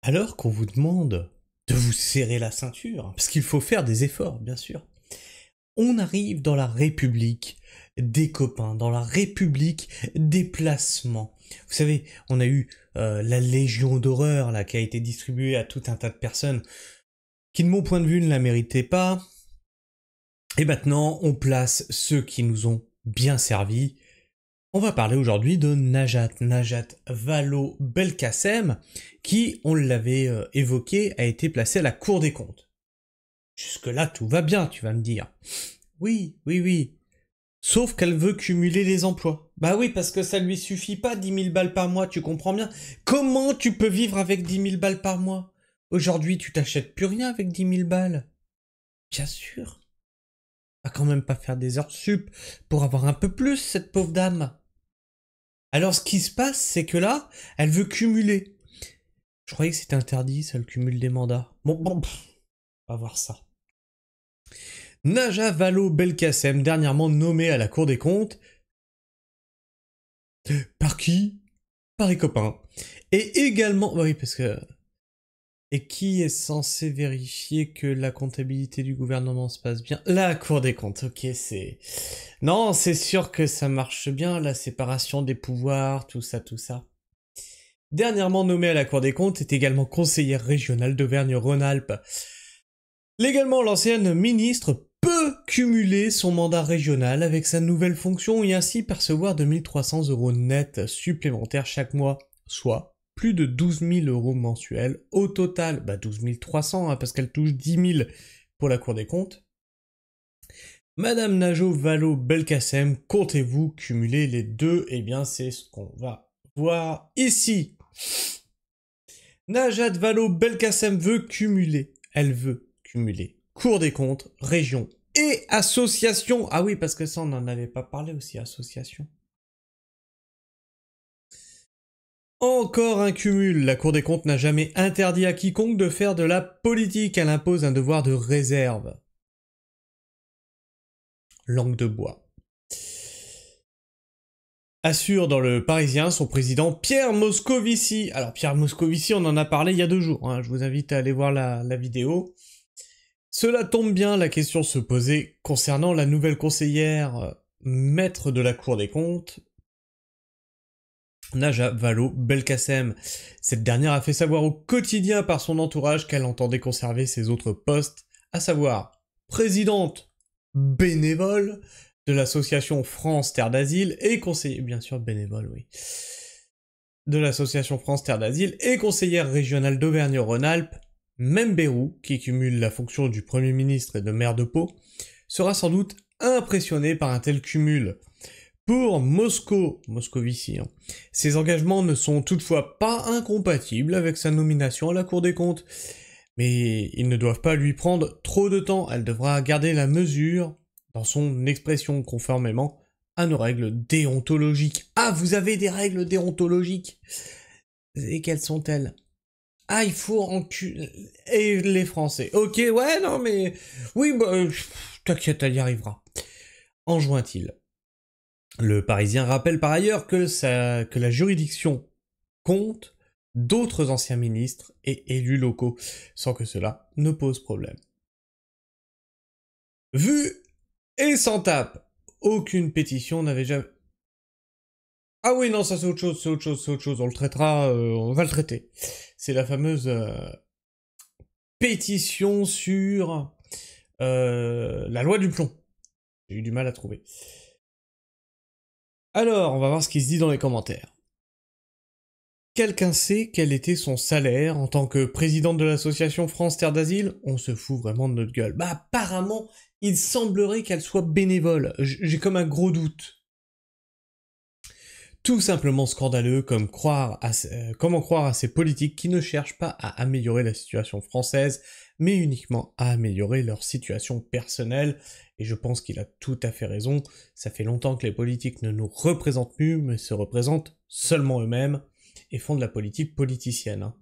Alors qu'on vous demande de vous serrer la ceinture, parce qu'il faut faire des efforts, bien sûr, on arrive dans la République des copains, dans la République des placements. Vous savez, on a eu la Légion d'horreur là qui a été distribuée à tout un tas de personnes qui, de mon point de vue, ne la méritaient pas. Et maintenant, on place ceux qui nous ont bien servi. On va parler aujourd'hui de Najat Vallaud-Belkacem, qui, on l'avait évoqué, a été placé à la Cour des comptes. Jusque-là, tout va bien, tu vas me dire. Oui. Sauf qu'elle veut cumuler les emplois. Bah oui, parce que ça lui suffit pas 10 000 balles par mois, tu comprends bien. Comment tu peux vivre avec 10 000 balles par mois? Aujourd'hui, tu t'achètes plus rien avec 10 000 balles. Bien sûr. Va quand même pas faire des heures sup pour avoir un peu plus, cette pauvre dame. Alors ce qui se passe, c'est que là, elle veut cumuler. Je croyais que c'était interdit, ça, le cumul des mandats. Bon, on va voir ça. Najat Vallaud-Belkacem, dernièrement nommée à la Cour des comptes. Par qui? Par les copains. Et également... Oui, parce que... Et qui est censé vérifier que la comptabilité du gouvernement se passe bien? La Cour des comptes, ok, c'est... Non, c'est sûr que ça marche bien, la séparation des pouvoirs, tout ça. Dernièrement nommée à la Cour des comptes est également conseillère régionale d'Auvergne-Rhône-Alpes. Légalement, l'ancienne ministre peut cumuler son mandat régional avec sa nouvelle fonction et ainsi percevoir 2300 € net supplémentaires chaque mois, soit plus de 12 000 € mensuels. Au total, 12 300, parce qu'elle touche 10 000 pour la Cour des comptes. Madame Najat Vallaud-Belkacem, comptez-vous cumuler les deux? Eh bien, c'est ce qu'on va voir ici. Najat Vallaud-Belkacem veut cumuler. Elle veut cumuler Cour des comptes, région et association. Ah oui, parce que ça, on n'en avait pas parlé aussi, association. Encore un cumul. La Cour des comptes n'a jamais interdit à quiconque de faire de la politique. Elle impose un devoir de réserve. Langue de bois. Assure dans le Parisien son président Pierre Moscovici. Alors Pierre Moscovici, on en a parlé il y a 2 jours, hein. Je vous invite à aller voir la vidéo. Cela tombe bien, la question se posait concernant la nouvelle conseillère maître de la Cour des comptes, Najat Vallaud-Belkacem. Cette dernière a fait savoir au quotidien par son entourage qu'elle entendait conserver ses autres postes, à savoir présidente bénévole de l'association France Terre d'Asile et conseillère, bien sûr bénévole, oui, de l'association France Terre d'Asile et conseillère régionale d'Auvergne-Rhône-Alpes. Même Bayrou, qui cumule la fonction du Premier ministre et de maire de Pau, sera sans doute impressionné par un tel cumul. Pour Moscovici, ses engagements ne sont toutefois pas incompatibles avec sa nomination à la Cour des comptes. Mais ils ne doivent pas lui prendre trop de temps, elle devra garder la mesure dans son expression conformément à nos règles déontologiques. Ah, vous avez des règles déontologiques? Et quelles sont-elles? Ah, il faut enculer... Et les Français. Ok, ouais, non, mais... Oui, t'inquiète, elle y arrivera. Enjoint-il. Le Parisien rappelle par ailleurs que la juridiction compte d'autres anciens ministres et élus locaux, sans que cela ne pose problème. Vu et sans tape. Aucune pétition n'avait jamais... Ah oui, non, ça c'est autre chose, on le traitera, on va le traiter. C'est la fameuse pétition sur la loi du plomb. J'ai eu du mal à trouver. Alors, on va voir ce qui se dit dans les commentaires. Quelqu'un sait quel était son salaire en tant que présidente de l'association France Terre d'Asile? On se fout vraiment de notre gueule. Apparemment, il semblerait qu'elle soit bénévole. J'ai comme un gros doute. Tout simplement scandaleux, comment croire à ces politiques qui ne cherchent pas à améliorer la situation française, mais uniquement à améliorer leur situation personnelle. Et je pense qu'il a tout à fait raison. Ça fait longtemps que les politiques ne nous représentent plus, mais se représentent seulement eux-mêmes, et font de la politique politicienne.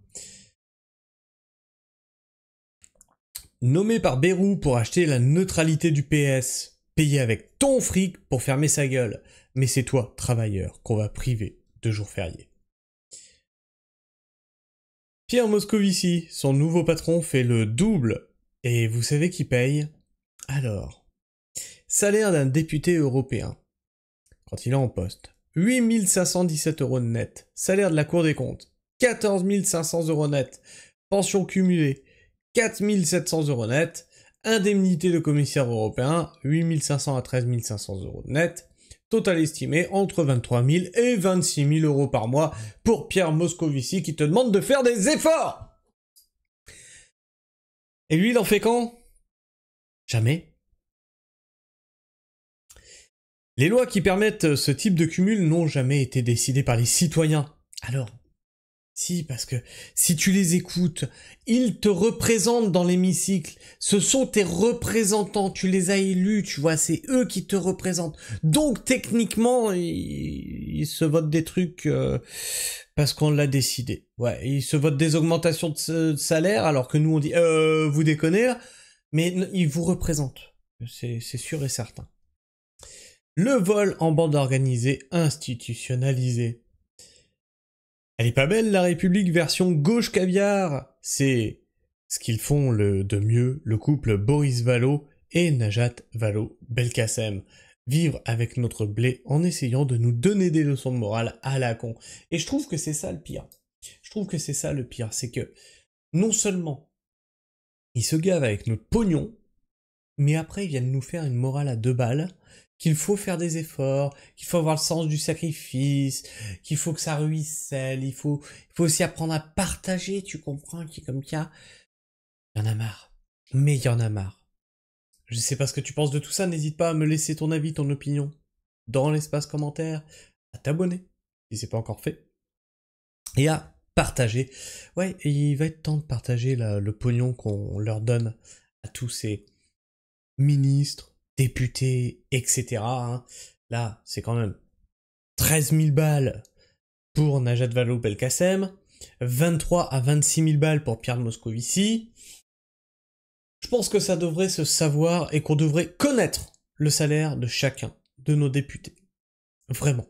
Nommé par Bayrou pour acheter la neutralité du PS, payé avec ton fric pour fermer sa gueule. Mais c'est toi, travailleur, qu'on va priver de jours fériés. Pierre Moscovici, son nouveau patron, fait le double. Et vous savez qui paye? Alors, salaire d'un député européen, quand il est en poste, 8 517 € net. Salaire de la Cour des comptes, 14 500 € net. Pension cumulée, 4 700 € net. Indemnité de commissaire européen, 8 500 à 13 500 € net. Total estimé entre 23 000 et 26 000 € par mois pour Pierre Moscovici qui te demande de faire des efforts. Et lui, il en fait quand? Jamais. Les lois qui permettent ce type de cumul n'ont jamais été décidées par les citoyens. Alors, si, parce que si tu les écoutes, ils te représentent dans l'hémicycle. Ce sont tes représentants, tu les as élus, tu vois, c'est eux qui te représentent. Donc techniquement, ils se votent des trucs parce qu'on l'a décidé. Ouais, ils se votent des augmentations de salaire alors que nous on dit vous déconnez là, mais ils vous représentent. C'est sûr et certain. Le vol en bande organisée institutionnalisé. Elle est pas belle la République version gauche caviar. C'est ce qu'ils font de mieux, le couple Boris Vallaud et Najat Vallaud-Belkacem. Vivre avec notre blé en essayant de nous donner des leçons de morale à la con. Et je trouve que c'est ça le pire. Je trouve que c'est ça le pire, c'est que non seulement ils se gavent avec notre pognon, mais après ils viennent nous faire une morale à 2 balles, qu'il faut faire des efforts, qu'il faut avoir le sens du sacrifice, qu'il faut que ça ruisselle, il faut aussi apprendre à partager, tu comprends, qui comme ça, il y en a marre. Mais il y en a marre. Je sais pas ce que tu penses de tout ça, n'hésite pas à me laisser ton avis, ton opinion, dans l'espace commentaire, à t'abonner, si c'est pas encore fait, et à partager. Ouais, et il va être temps de partager le pognon qu'on leur donne à tous ces ministres, députés, etc. Hein. Là, c'est quand même 13 000 balles pour Najat Vallaud-Belkacem, 23 à 26 000 balles pour Pierre Moscovici. Je pense que ça devrait se savoir et qu'on devrait connaître le salaire de chacun de nos députés. Vraiment.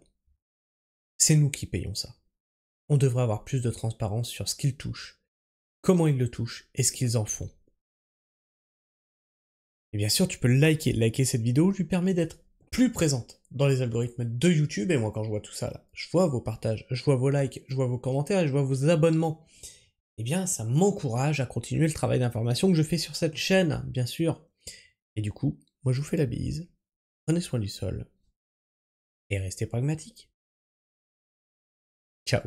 C'est nous qui payons ça. On devrait avoir plus de transparence sur ce qu'ils touchent, comment ils le touchent et ce qu'ils en font. Et bien sûr, tu peux liker. Liker cette vidéo lui permet d'être plus présente dans les algorithmes de YouTube. Et moi, quand je vois tout ça, là, je vois vos partages, je vois vos likes, je vois vos commentaires et je vois vos abonnements. Eh bien, ça m'encourage à continuer le travail d'information que je fais sur cette chaîne, bien sûr. Et du coup, moi, je vous fais la bise. Prenez soin du sol. Et restez pragmatiques. Ciao.